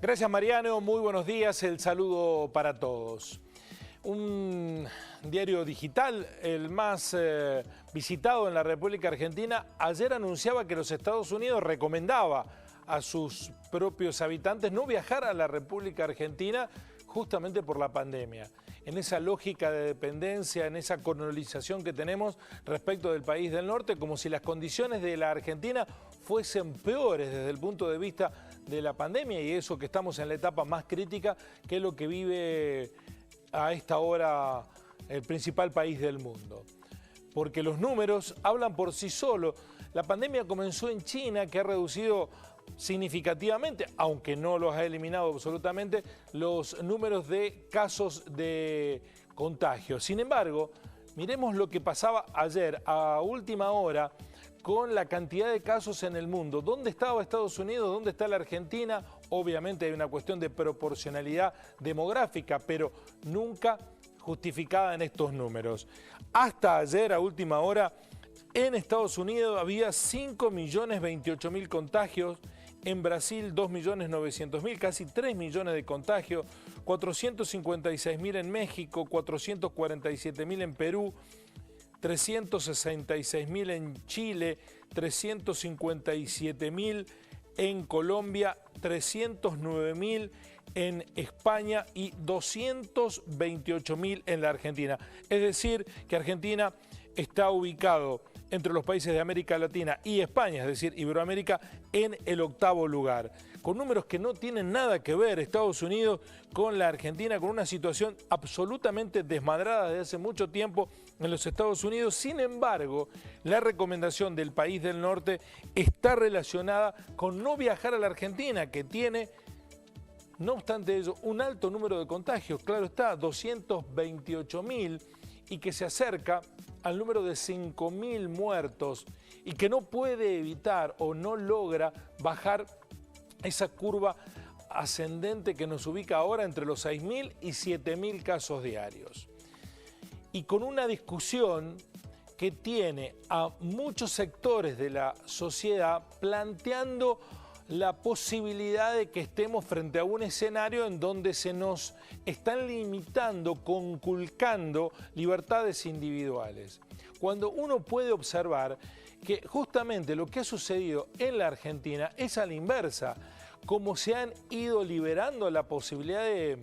Gracias, Mariano, muy buenos días, el saludo para todos. Un diario digital, el más visitado en la República Argentina, ayer anunciaba que los Estados Unidos recomendaba a sus propios habitantes no viajar a la República Argentina justamente por la pandemia. En esa lógica de dependencia, en esa colonización que tenemos respecto del país del norte, como si las condiciones de la Argentina fuesen peores desde el punto de vista de la pandemia, y eso que estamos en la etapa más crítica, que es lo que vive a esta hora el principal país del mundo. Porque los números hablan por sí solos. La pandemia comenzó en China, que ha reducido significativamente, aunque no los ha eliminado absolutamente, los números de casos de contagio. Sin embargo, miremos lo que pasaba ayer a última hora con la cantidad de casos en el mundo. ¿Dónde estaba Estados Unidos? ¿Dónde está la Argentina? Obviamente hay una cuestión de proporcionalidad demográfica, pero nunca justificada en estos números. Hasta ayer, a última hora, en Estados Unidos había 5.028.000 contagios, en Brasil 2.900.000, casi 3 millones de contagios, 456.000 en México, 447.000 en Perú, 366.000 en Chile, 357.000 en Colombia, 309.000 en España y 228.000 en la Argentina. Es decir, que Argentina está ubicado entre los países de América Latina y España, es decir, Iberoamérica, en el 8º lugar. Con números que no tienen nada que ver Estados Unidos con la Argentina, con una situación absolutamente desmadrada desde hace mucho tiempo en los Estados Unidos. Sin embargo, la recomendación del país del norte está relacionada con no viajar a la Argentina, que tiene, no obstante ello, un alto número de contagios. Claro está, 228.000, y que se acerca al número de 5.000 muertos y que no puede evitar o no logra bajar esa curva ascendente que nos ubica ahora entre los 6.000 y 7.000 casos diarios. Y con una discusión que tiene a muchos sectores de la sociedad planteando la posibilidad de que estemos frente a un escenario en donde se nos están limitando, conculcando libertades individuales. Cuando uno puede observar que justamente lo que ha sucedido en la Argentina es a la inversa, como se han ido liberando la posibilidad de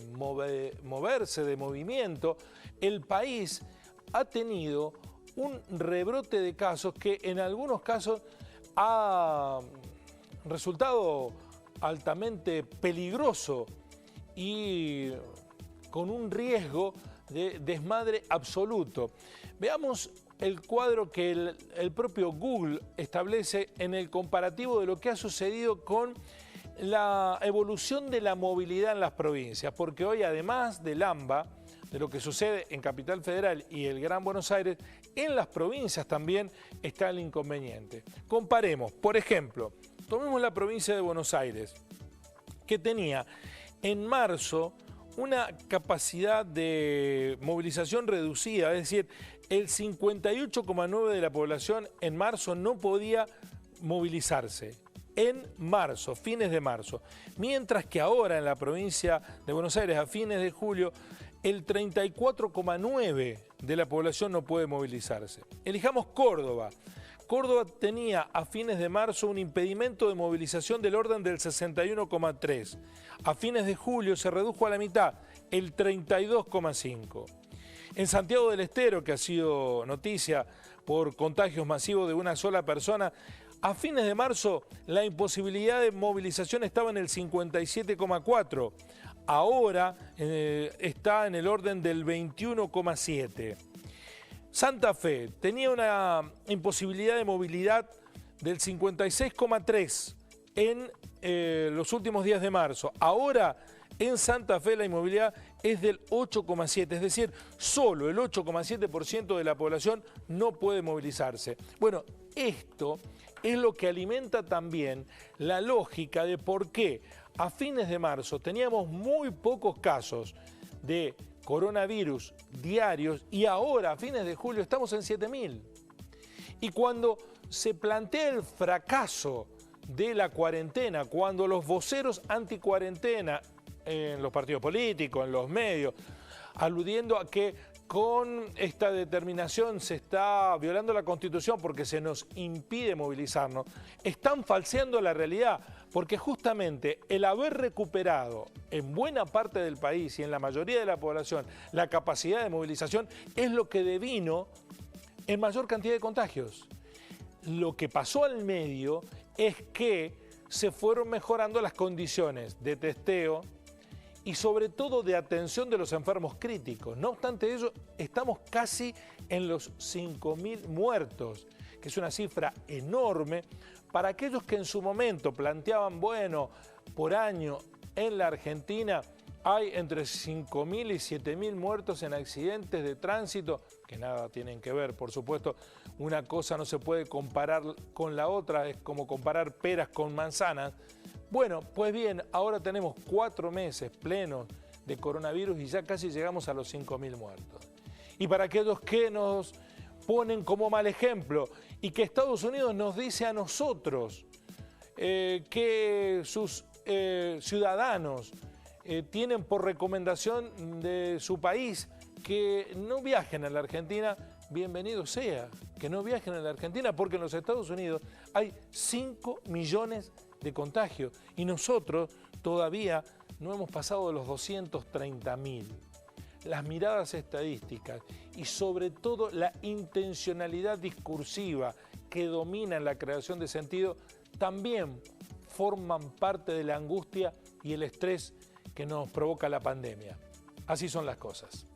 moverse, de movimiento, el país ha tenido un rebrote de casos que en algunos casos ha resultado altamente peligroso y con un riesgo de desmadre absoluto. Veamos el cuadro que el propio Google establece en el comparativo de lo que ha sucedido con la evolución de la movilidad en las provincias, porque hoy, además del AMBA, de lo que sucede en Capital Federal y el Gran Buenos Aires, en las provincias también está el inconveniente. Comparemos, por ejemplo, tomemos la provincia de Buenos Aires, que tenía en marzo una capacidad de movilización reducida, es decir, el 58,9% de la población en marzo no podía movilizarse. En marzo, fines de marzo. Mientras que ahora en la provincia de Buenos Aires, a fines de julio, el 34,9% de la población no puede movilizarse. Elijamos Córdoba. Córdoba tenía a fines de marzo un impedimento de movilización del orden del 61,3%. A fines de julio se redujo a la mitad, el 32,5%. En Santiago del Estero, que ha sido noticia por contagios masivos de una sola persona, a fines de marzo la imposibilidad de movilización estaba en el 57,4%. Ahora está en el orden del 21,7%. Santa Fe tenía una imposibilidad de movilidad del 56,3% en los últimos días de marzo. Ahora en Santa Fe la inmovilidad es del 8,7%, es decir, solo el 8,7% de la población no puede movilizarse. Bueno, esto es lo que alimenta también la lógica de por qué a fines de marzo teníamos muy pocos casos de coronavirus diarios y ahora a fines de julio estamos en 7.000. Y cuando se plantea el fracaso de la cuarentena, cuando los voceros anticuarentena en los partidos políticos, en los medios, aludiendo a que con esta determinación se está violando la Constitución porque se nos impide movilizarnos, están falseando la realidad, porque justamente el haber recuperado en buena parte del país y en la mayoría de la población la capacidad de movilización es lo que devino en mayor cantidad de contagios. Lo que pasó al medio es que se fueron mejorando las condiciones de testeo y sobre todo de atención de los enfermos críticos. No obstante ello, estamos casi en los 5.000 muertos, que es una cifra enorme para aquellos que en su momento planteaban, bueno, por año en la Argentina hay entre 5.000 y 7.000 muertos en accidentes de tránsito, que nada tienen que ver, por supuesto, una cosa no se puede comparar con la otra, es como comparar peras con manzanas. Bueno, pues bien, ahora tenemos 4 meses plenos de coronavirus y ya casi llegamos a los 5.000 muertos. Y para aquellos que nos ponen como mal ejemplo y que Estados Unidos nos dice a nosotros que sus ciudadanos tienen por recomendación de su país que no viajen a la Argentina, bienvenido sea, que no viajen a la Argentina porque en los Estados Unidos hay 5 millones de contagios y nosotros todavía no hemos pasado de los 230.000. Las miradas estadísticas y sobre todo la intencionalidad discursiva que domina en la creación de sentido también forman parte de la angustia y el estrés que nos provoca la pandemia. Así son las cosas.